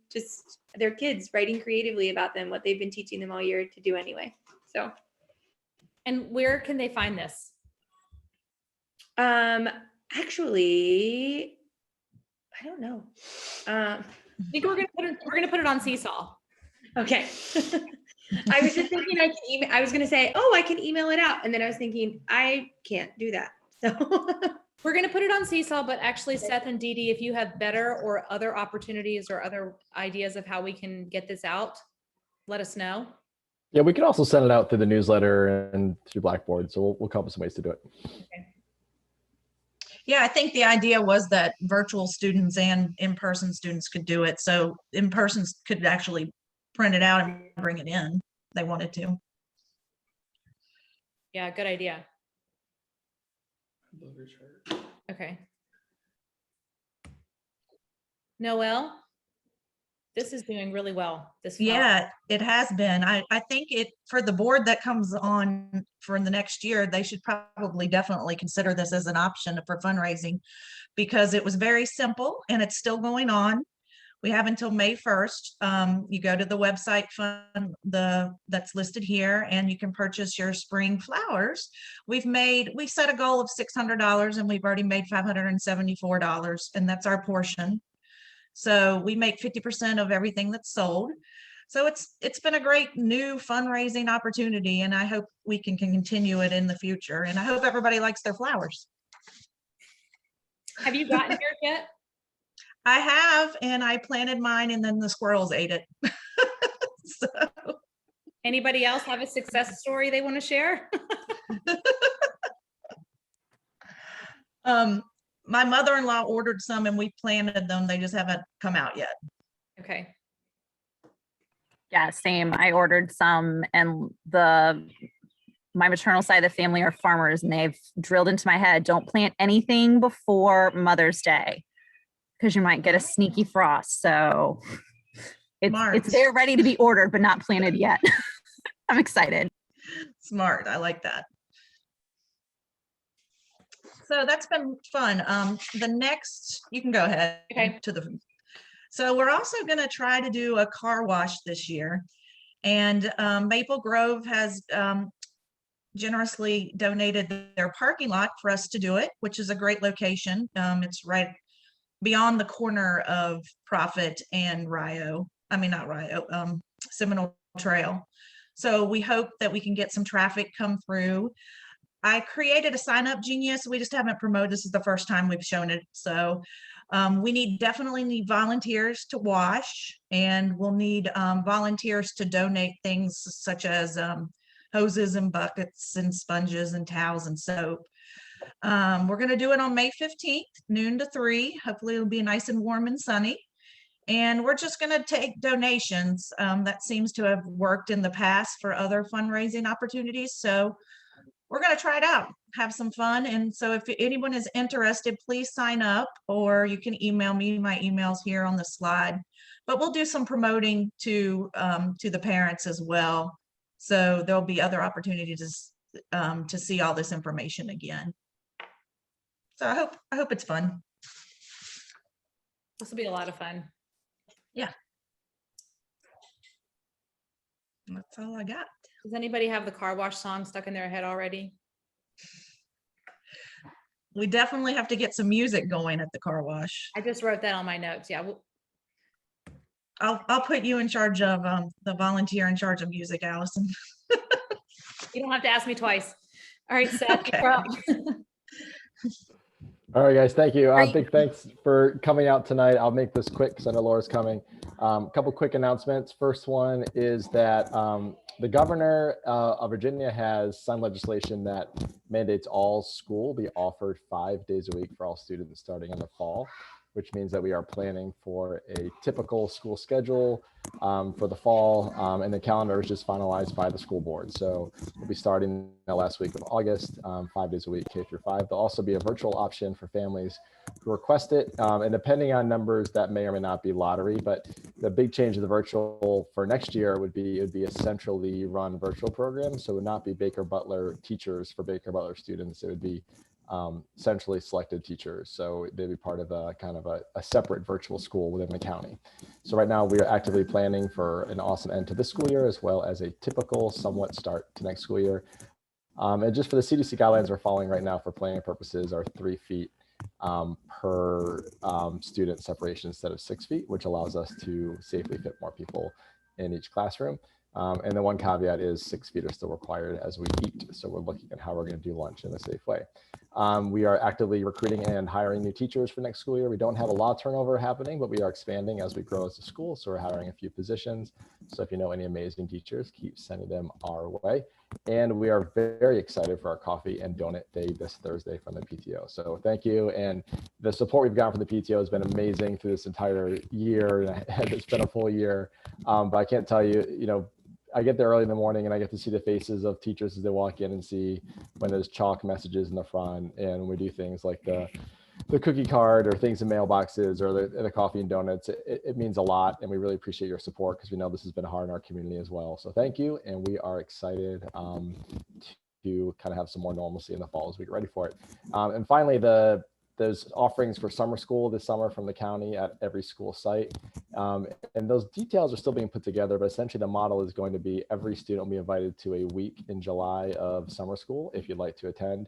just their kids writing creatively about them, what they've been teaching them all year to do anyway. So. And where can they find this? Actually, I don't know. I think we're gonna put it on Seesaw. Okay. I was just thinking I can email. I was gonna say, oh, I can email it out, and then I was thinking I can't do that. So we're gonna put it on Seesaw, but actually, Seth and Dee Dee, if you have better or other opportunities or other ideas of how we can get this out, let us know. Yeah, we could also send it out through the newsletter and through Blackboard. So we'll come up with some ways to do it. Okay. Yeah, I think the idea was that virtual students and in-person students could do it. So in-person could actually print it out and bring it in if they wanted to. Yeah, good idea. Okay. Noelle, this is doing really well. Yeah, it has been. I think for the board that comes on for the next year, they should probably definitely consider this as an option for fundraising, because it was very simple and it's still going on. We have until May 1st. You go to the website that's listed here and you can purchase your spring flowers. We set a goal of $600 and we've already made $574, and that's our portion. So we make 50% of everything that's sold. So it's been a great new fundraising opportunity, and I hope we can continue it in the future. And I hope everybody likes their flowers. Have you gotten here yet? I have, and I planted mine and then the squirrels ate it. So. Anybody else have a success story they want to share? My mother-in-law ordered some and we planted them. They just haven't come out yet. Okay. Yeah, same. I ordered some, and my maternal side of the family are farmers, and they've drilled into my head, don't plant anything before Mother's Day because you might get a sneaky frost. So it's there ready to be ordered, but not planted yet. I'm excited. Smart. I like that. So that's been fun. The next, you can go ahead. Okay. So we're also going to try to do a car wash this year. And Maple Grove has generously donated their parking lot for us to do it, which is a great location. It's right beyond the corner of Prophet and Seminole Trail. So we hope that we can get some traffic come through. I created a sign up Genius. We just haven't promoted. This is the first time we've shown it. So we definitely need volunteers to wash, and we'll need volunteers to donate things such as hoses and buckets and sponges and towels and soap. We're going to do it on May 15th, noon to 3. Hopefully it'll be nice and warm and sunny. And we're just going to take donations. That seems to have worked in the past for other fundraising opportunities. So we're going to try it out, have some fun. And so if anyone is interested, please sign up, or you can email me. My email's here on the slide. But we'll do some promoting to the parents as well. So there'll be other opportunities to see all this information again. So I hope it's fun. This will be a lot of fun. Yeah. That's all I got. Does anybody have the car wash song stuck in their head already? We definitely have to get some music going at the car wash. I just wrote that on my notes. Yeah. I'll put you in charge of the volunteer in charge of music, Allison. You don't have to ask me twice. All right, Seth. Okay. You're up. All right, guys, thank you. Great. Big thanks for coming out tonight. I'll make this quick because I know Laura's coming. A couple quick announcements. First one is that the governor of Virginia has signed legislation that mandates all school be offered 5 days a week for all students starting in the fall, which means that we are planning for a typical school schedule for the fall, and the calendar is just finalized by the school board. So we'll be starting the last week of August, 5 days a week, K through 5. There'll also be a virtual option for families who request it, and depending on numbers, that may or may not be lottery. But the big change of the virtual for next year would be a centrally run virtual program. So it would not be Baker-Butler teachers for Baker-Butler students. It would be centrally selected teachers. So they'd be part of a kind of a separate virtual school within the county. So right now we are actively planning for an awesome end to this school year, as well as a typical somewhat start to next school year. And just for the CDC guidelines we're following right now for planning purposes are 3 feet per student separation instead of 6 feet, which allows us to safely fit more people in each classroom. And the one caveat is 6 feet are still required as we eat. So we're looking at how we're going to do lunch in a safe way. We are actively recruiting and hiring new teachers for next school year. We don't have a lot of turnover happening, but we are expanding as we grow as a school. So we're hiring a few positions. So if you know any amazing teachers, keep sending them our way. And we are very excited for our coffee and donut day this Thursday from the PTO. So thank you. And the support we've gotten from the PTO has been amazing through this entire year. It's been a full year. But I can't tell you, I get there early in the morning and I get to see the faces of teachers as they walk in and see when there's chalk messages in the front, and we do things like the cookie card or things in mailboxes or the coffee and donuts. It means a lot, and we really appreciate your support because we know this has been hard in our community as well. So thank you, and we are excited to kind of have some more normalcy in the fall as we get ready for it. And finally, there's offerings for summer school this summer from the county at every school site. And those details are still being put together, but essentially the model is going to be every student will be invited to a week in July of summer school if you'd like to attend.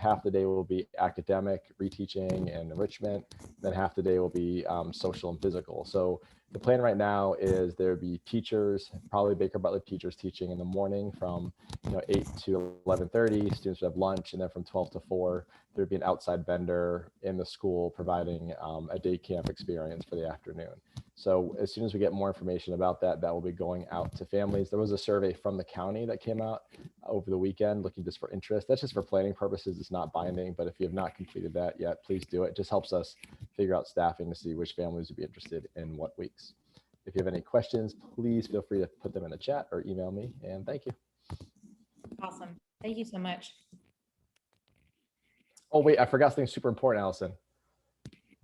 Half the day will be academic, reteaching, and enrichment. Then half the day will be social and physical. So the plan right now is there'd be teachers, probably Baker-Butler teachers teaching in the morning from 8 to 11:30. Students would have lunch, and then from 12 to 4, there'd be an outside vendor in the school providing a day camp experience for the afternoon. So as soon as we get more information about that, that will be going out to families. There was a survey from the county that came out over the weekend looking just for interest. That's just for planning purposes. It's not binding, but if you have not completed that yet, please do it. It just helps us figure out staffing to see which families would be interested in what weeks. If you have any questions, please feel free to put them in the chat or email me, and thank you. Awesome. Thank you so much. Oh, wait, I forgot something super important, Allison.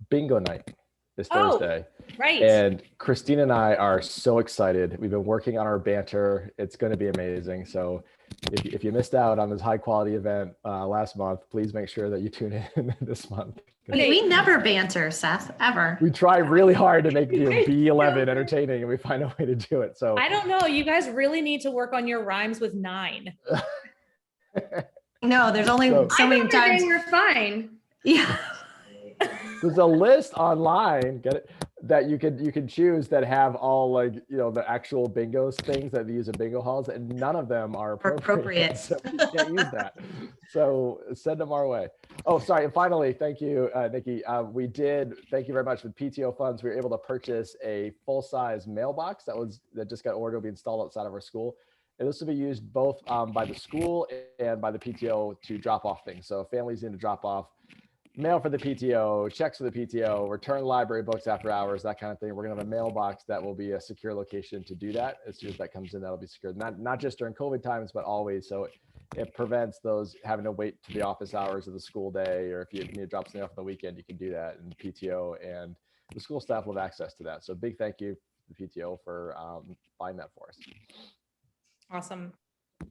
Bingo night this Thursday. Right. And Christine and I are so excited. We've been working on our banter. It's going to be amazing. So if you missed out on this high quality event last month, please make sure that you tune in this month. We never banter, Seth, ever. We try really hard to make B11 entertaining, and we find a way to do it. So I don't know. You guys really need to work on your rhymes with 9. No, there's only so many times. You're fine. Yeah. there's a list online, get it, that you can choose that have all like, you know, the actual bingo things that they use in bingo halls, and none of them are appropriate. Appropriate. So you can't use that. So send them our way. Oh, sorry. And finally, thank you, Nikki. Thank you very much. With PTO funds, we were able to purchase a full-size mailbox that just got ordered to be installed outside of our school. And this will be used both by the school and by the PTO to drop off things. So if families need to drop off mail for the PTO, checks for the PTO, return library books after hours, that kind of thing. We're gonna have a mailbox that will be a secure location to do that. As soon as that comes in, that'll be secured. Not just during COVID times, but always. So it prevents those having to wait to the office hours of the school day, or if you need to drop something off on the weekend, you can do that. And PTO and the school staff will have access to that. So big thank you to the PTO for buying that for us. Awesome.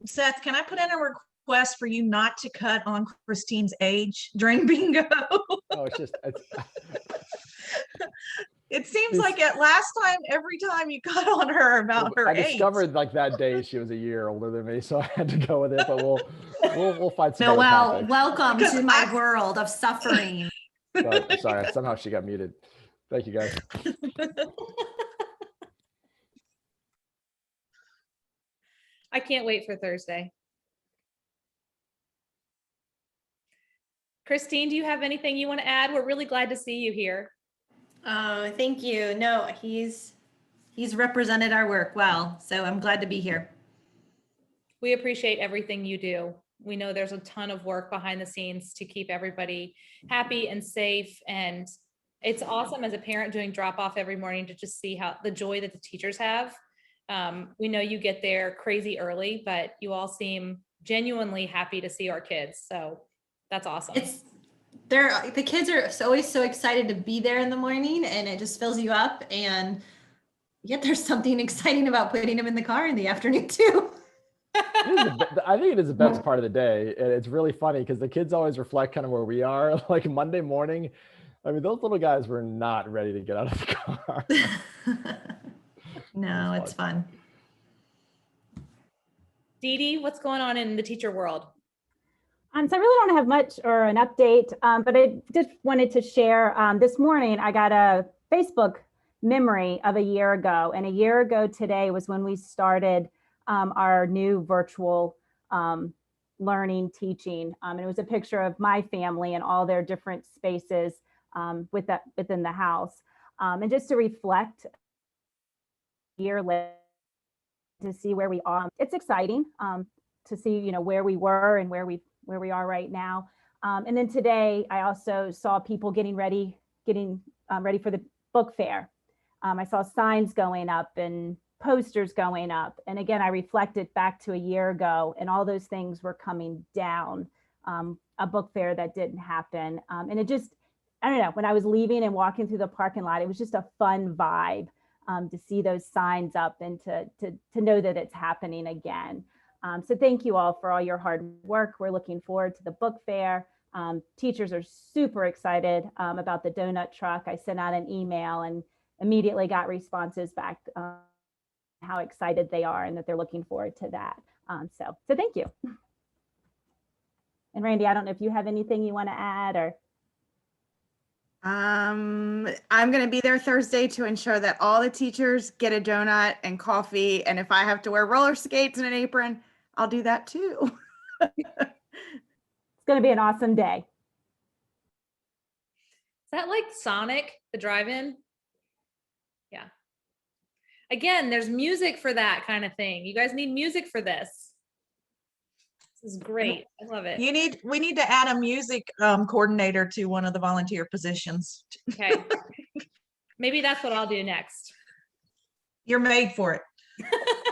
Seth, can I put in a request for you not to cut on Christine's age during bingo? Oh, It seems like at last time, every time you cut on her about her I age. discovered like that day she was a year older than me, so I had to go with it. But we'll find some other Noelle, topics. welcome Because to my world of suffering. But I'm sorry, somehow she got muted. Thank you, guys. I can't wait for Thursday. Christine, do you have anything you want to add? We're really glad to see you here. Oh, thank you. No, he's represented our work well, so I'm glad to be here. We appreciate everything you do. We know there's a ton of work behind the scenes to keep everybody happy and safe. And it's awesome as a parent doing drop off every morning to just see how the joy that the teachers have. We know you get there crazy early, but you all seem genuinely happy to see our kids. So that's awesome. The kids are always so excited to be there in the morning, and it just fills you up. And yet there's something exciting about putting them in the car in the afternoon too. I think it is the best part of the day. And it's really funny because the kids always reflect kind of where we are. Like Monday morning, I mean, those little guys were not ready to get out of the car. No, it's fun. Dee Dee, what's going on in the teacher world? So I really don't have much or an update, but I just wanted to share this morning, I got a Facebook memory of a year ago. And a year ago today was when we started our new virtual learning teaching. And it was a picture of my family and all their different spaces within the house. And just to reflect a year later to see where we are. It's exciting to see, you know, where we were and where we are right now. And then today I also saw people getting ready for the book fair. I saw signs going up and posters going up. And again, I reflected back to a year ago and all those things were coming down, a book fair that didn't happen. And it just, I don't know, when I was leaving and walking through the parking lot, it was just a fun vibe to see those signs up and to know that it's happening again. So thank you all for all your hard work. We're looking forward to the book fair. Teachers are super excited about the donut truck. I sent out an email and immediately got responses back how excited they are and that they're looking forward to that. So thank you. And Randy, I don't know if you have anything you want to add or. I'm going to be there Thursday to ensure that all the teachers get a donut and coffee. And if I have to wear roller skates and an apron, I'll do that too. It's going to be an awesome day. Is that like Sonic, the drive-in? Yeah. Again, there's music for that kind of thing. You guys need music for this. This is great. I love it. We need to add a music coordinator to one of the volunteer positions. Okay. Maybe that's what I'll do next. You're made for it.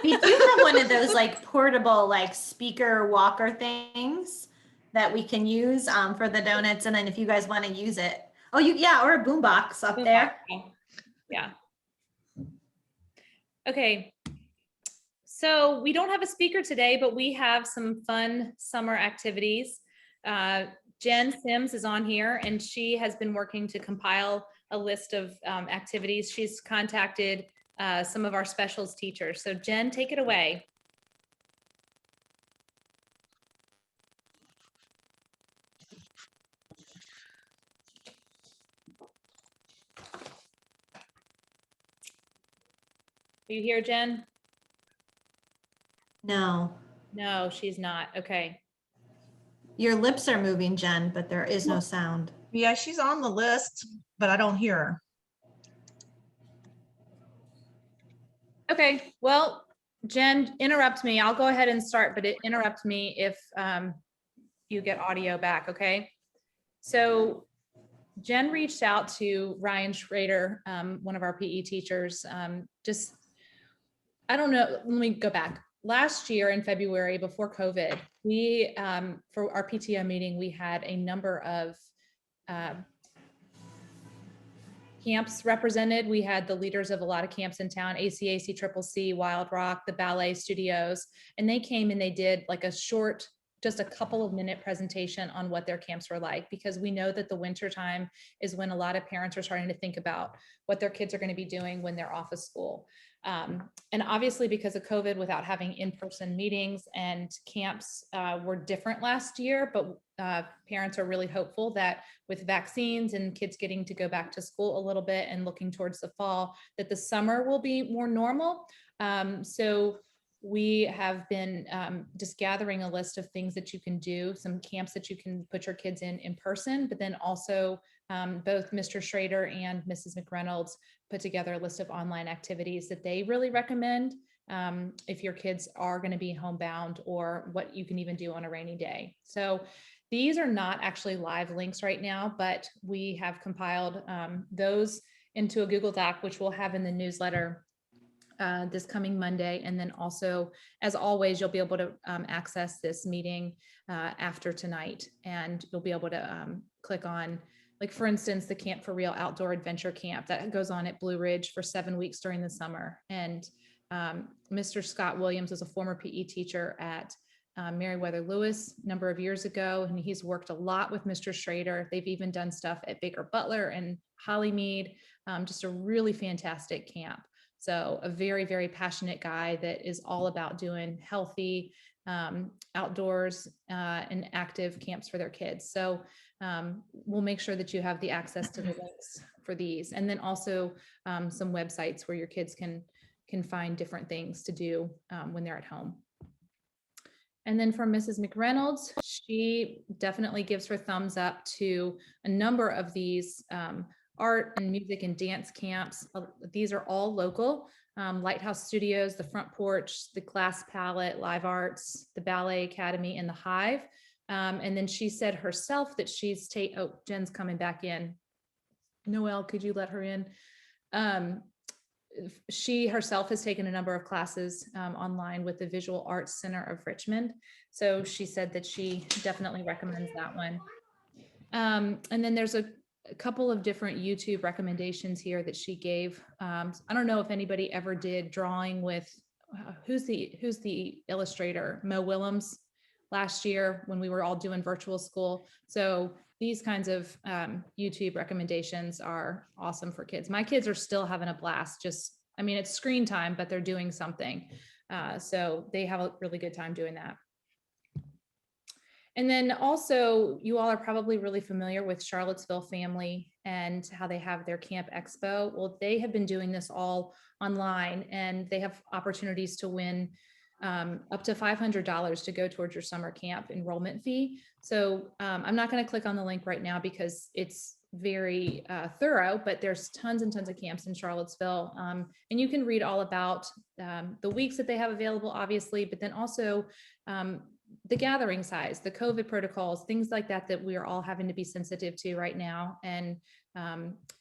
We do have one of those like portable like speaker walker things that we can use for the donuts. And then if you guys want to use it. Oh, or a boombox up there. Yeah. Okay. So we don't have a speaker today, but we have some fun summer activities. Jen Sims is on here and she has been working to compile a list of activities. She's contacted some of our specials teachers. So Jen, take it away. Are you here, Jen? No, No, she's not. Okay. your lips are moving, Jen, but there is no sound. Yeah, she's on the list, but I don't hear her. Okay, well, Jen, interrupt me. I'll go ahead and start, but interrupt me if you get audio back, okay? So Jen reached out to Ryan Schrader, one of our PE teachers. I don't know, let me go back. Last year in February, before COVID, we, for our PTO meeting, we had a number of camps represented. We had the leaders of a lot of camps in town, ACAC, Triple C, Wild Rock, the ballet studios, and they came and they did like a short, just a couple of minute presentation on what their camps were like, because we know that the winter time is when a lot of parents are starting to think about what their kids are going to be doing when they're off of school. And obviously because of COVID, without having in-person meetings, and camps were different last year, but parents are really hopeful that with vaccines and kids getting to go back to school a little bit and looking towards the fall, that the summer will be more normal. So we have been just gathering a list of things that you can do, some camps that you can put your kids in person, but then also both Mr. Schrader and Mrs. McReynolds put together a list of online activities that they really recommend if your kids are going to be homebound, or what you can even do on a rainy day. So these are not actually live links right now, but we have compiled those into a Google Doc, which we'll have in the newsletter this coming Monday. And then also, as always, you'll be able to access this meeting after tonight, and you'll be able to click on, like, for instance, the Camp for Real Outdoor Adventure Camp that goes on at Blue Ridge for 7 weeks during the summer. And Mr. Scott Williams was a former PE teacher at Meriwether Lewis a number of years ago, and he's worked a lot with Mr. Schrader. They've even done stuff at Baker-Butler and Hollymead, just a really fantastic camp. So a very, very passionate guy that is all about doing healthy outdoors and active camps for their kids. So we'll make sure that you have the access to the links for these, and then also some websites where your kids can find different things to do when they're at home. And then for Mrs. McReynolds, she definitely gives her thumbs up to a number of these art and music and dance camps. These are all local. Lighthouse Studios, the Front Porch, the Glass Palette, Live Arts, the Ballet Academy, and the Hive. And then she said herself that she's oh, Jen's coming back in. Noelle, could you let her in? She herself has taken a number of classes online with the Visual Arts Center of Richmond. So she said that she definitely recommends that one. And then there's a couple of different YouTube recommendations here that she gave. I don't know if anybody ever did drawing with, who's the illustrator? Mo Willems last year when we were all doing virtual school. So these kinds of YouTube recommendations are awesome for kids. My kids are still having a blast. I mean, it's screen time, but they're doing something. So they have a really good time doing that. And then also, you all are probably really familiar with Charlottesville Family and how they have their Camp Expo. Well, they have been doing this all online, and they have opportunities to win up to $500 to go towards your summer camp enrollment fee. So I'm not going to click on the link right now because it's very thorough, but there's tons and tons of camps in Charlottesville. And you can read all about the weeks that they have available, obviously, but then also the gathering size, the COVID protocols, things like that, that we are all having to be sensitive to right now. And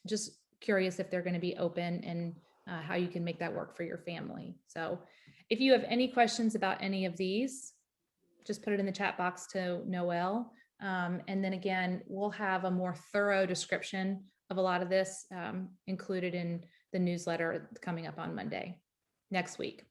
just curious if they're going to be open, and how you can make that work for your family. So if you have any questions about any of these, just put it in the chat box to Noelle. And then again, we'll have a more thorough description of a lot of this included in the newsletter coming up on Monday next week.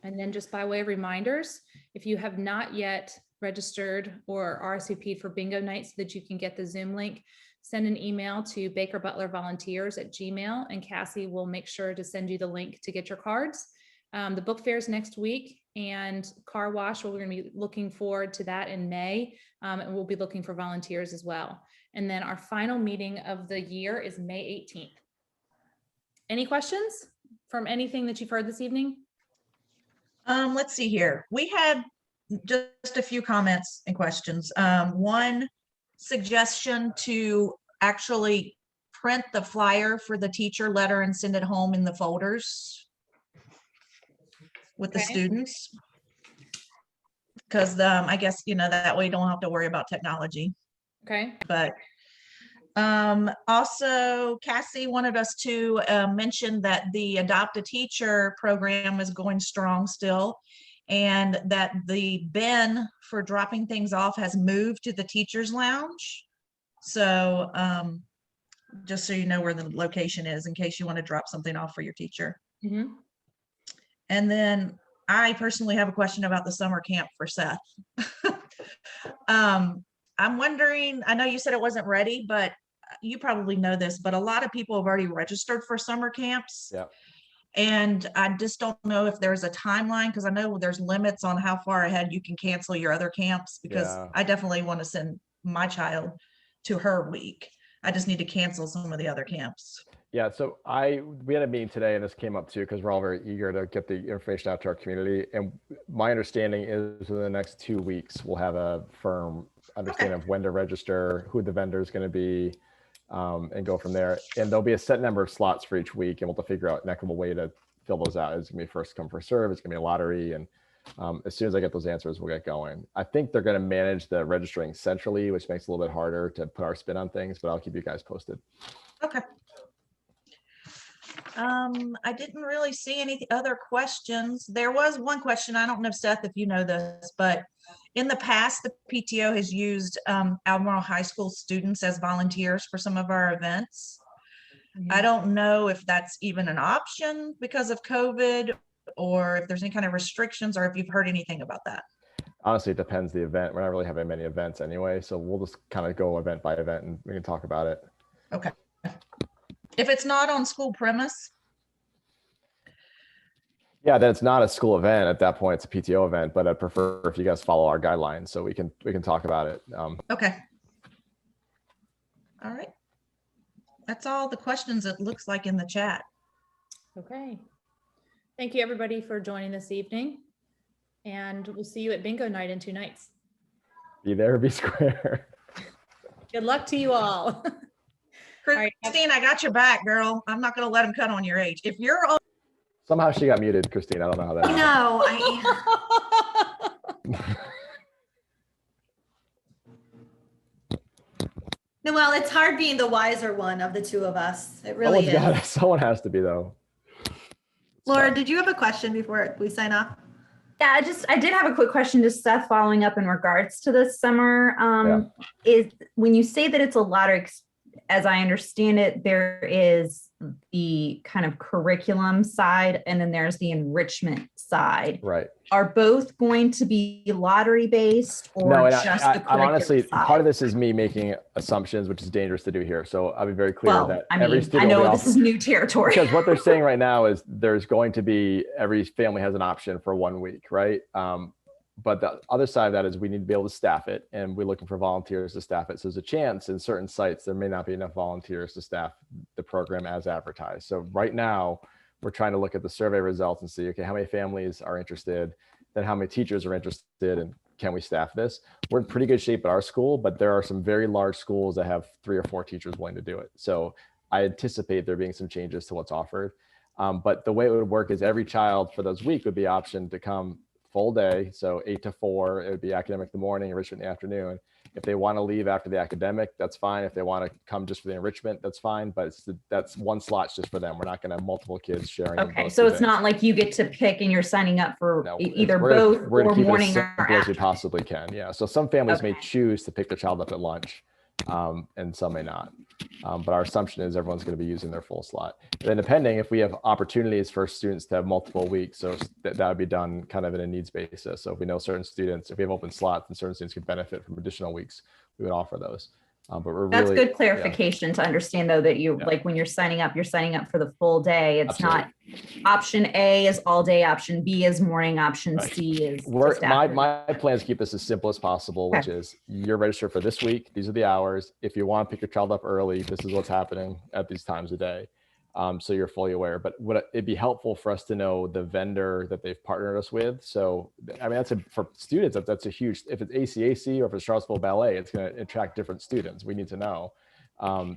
And then just by way of reminders, if you have not yet registered or RSVP'd for bingo night so that you can get the Zoom link, send an email to Baker-Butler-volunteers@gmail.com, and Cassie will make sure to send you the link to get your cards. The book fair is next week, and car wash, we're going to be looking forward to that in May, and we'll be looking for volunteers as well. And then our final meeting of the year is May 18th. Any questions from anything that you've heard this evening? Let's see here. We had just a few comments and questions. One suggestion to actually print the flyer for the teacher letter and send it home in the folders with the Okay. students. Because I guess, that way you don't have to worry about technology. Okay. But also Cassie wanted us to mention that the Adopt a Teacher program is going strong still, and that the bin for dropping things off has moved to the teacher's lounge. So just so you know where the location is in case you want to drop something off for your teacher. Mhm. And then I personally have a question about the summer camp for Seth. I'm wondering, I know you said it wasn't ready, but you probably know this, but a lot of people have already registered for summer camps. Yeah. And I just don't know if there's a timeline, because I know there's limits on how far ahead you can cancel your other camps, because Yeah. I definitely want to send my child to her week. I just need to cancel some of the other camps. Yeah, so we had a meeting today, and this came up too, because we're all very eager to get the information out to our community. And my understanding is in the next 2 weeks, we'll have a firm understanding of when to register, who the vendor is going to be, and go from there. And there'll be a set number of slots for each week, and we'll have to figure out an equitable way to fill those out. It's going to be first come, first serve. It's going to be a lottery. And as soon as I get those answers, we'll get going. I think they're going to manage the registering centrally, which makes it a little bit harder to put our spin on things, but I'll keep you guys posted. Okay. I didn't really see any other questions. There was one question. I don't know, Seth, if you know this, but in the past, the PTO has used Albemarle High School students as volunteers for some of our events. I don't know if that's even an option because of COVID, or if there's any kind of restrictions, or if you've heard anything about that. Honestly, it depends the event. We're not really having many events anyway, so we'll just kind of go event by event and we can talk about it. Okay. If it's not on school premise. Yeah, then it's not a school event. At that point, it's a PTO event, but I'd prefer if you guys follow our guidelines so we can talk about it. Okay. All right. That's all the questions it looks like in the chat. Okay. Thank you, everybody, for joining this evening. And we'll see you at bingo night in 2 nights. Be there, be square. Good luck to you all. right. Christine, I got your back, girl. I'm not going to let them cut on your age. If you're on. Somehow she got muted, Christine. I don't know how that happened. No, well, it's hard being the wiser one of the two of us. It really is. Someone has to be, though. Laura, did you have a question before we sign off? Yeah, I did have a quick question to Seth following up in regards to this summer. Is when you say that it's a lottery, as I understand it, there is the kind of curriculum side and then there's the enrichment side. Right. Are both going to be lottery based or no, just the curriculum I'm honestly, side? part of this is me making assumptions, which is dangerous to do here. So I'll be very clear that I mean, every student I know will be this is new territory. because what they're saying right now is there's going to be, every family has an option for 1 week, right? But the other side of that is we need to be able to staff it, and we're looking for volunteers to staff it. So there's a chance in certain sites there may not be enough volunteers to staff the program as advertised. So right now we're trying to look at the survey results and see, okay, how many families are interested, then how many teachers are interested, and can we staff this? We're in pretty good shape at our school, but there are some very large schools that have 3 or 4 teachers willing to do it. So I anticipate there being some changes to what's offered. But the way it would work is every child for those week would be optioned to come full day. So 8 to 4, it would be academic in the morning, enrichment in the afternoon. If they want to leave after the academic, that's fine. If they want to come just for the enrichment, that's fine. But that's one slot just for them. We're not going to have multiple kids sharing. Okay, so it's not like you get to pick and you're signing up for either both or morning or afternoon. As we afternoon. possibly can. Yeah. So some families may choose to pick their child up at lunch, and some may not. But our assumption is everyone's going to be using their full slot. And then depending if we have opportunities for students to have multiple weeks, so that would be done kind of in a needs basis. So if we know certain students, if we have open slots and certain students could benefit from additional weeks, we would offer those. But we're That's really, good clarification to understand though, that you like when you're signing up for the full day. It's not option A is all day, option B is morning, option C is just afternoon. my plan is to keep this as simple as possible, which is you're registered for this week. These are the hours. If you want to pick your child up early, this is what's happening at these times of day. So you're fully aware, but it'd be helpful for us to know the vendor that they've partnered us with. So, I mean, for students, that's a huge, if it's ACAC or if it's Charlottesville Ballet, it's going to attract different students. We need to know.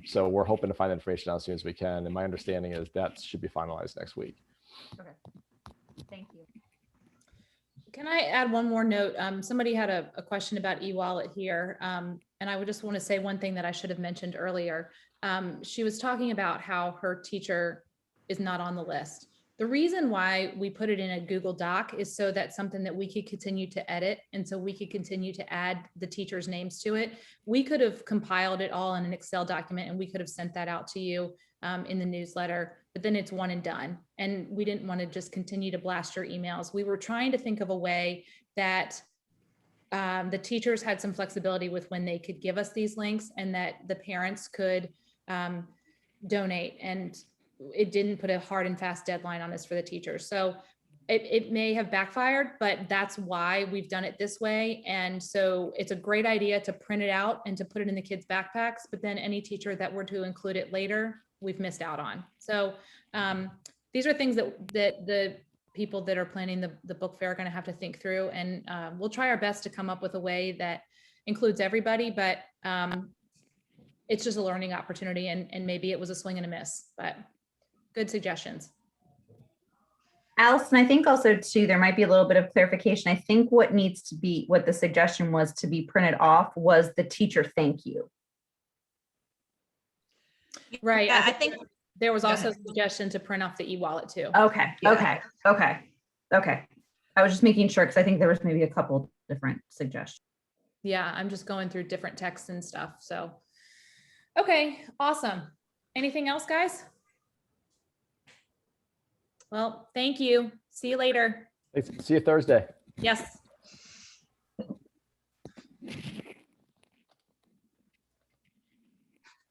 So we're hoping to find information out as soon as we can. And my understanding is that should be finalized next week. Okay. Thank you. Can I add one more note? Somebody had a question about e-wallet here. And I would just want to say one thing that I should have mentioned earlier. She was talking about how her teacher is not on the list. The reason why we put it in a Google Doc is so that's something that we could continue to edit. And so we could continue to add the teachers' names to it. We could have compiled it all in an Excel document and we could have sent that out to you in the newsletter, but then it's one and done. And we didn't want to just continue to blast your emails. We were trying to think of a way that the teachers had some flexibility with when they could give us these links and that the parents could donate. And it didn't put a hard and fast deadline on this for the teachers. So it may have backfired, but that's why we've done it this way. And so it's a great idea to print it out and to put it in the kids' backpacks, but then any teacher that were to include it later, we've missed out on. So these are things that the people that are planning the book fair are going to have to think through. And we'll try our best to come up with a way that includes everybody, but it's just a learning opportunity and maybe it was a swing and a miss, but good suggestions. Allison, I think also too, there might be a little bit of clarification. I think what the suggestion was to be printed off was the teacher thank you. Right. Yeah, I think there was Go also a ahead. suggestion to print off the e-wallet too. Okay, Yeah. okay. I was just making sure because I think there was maybe a couple different suggestions. Yeah, I'm just going through different texts and stuff. So, okay, awesome. Anything else, guys? Well, thank you. See you later. See you Thursday. Yes.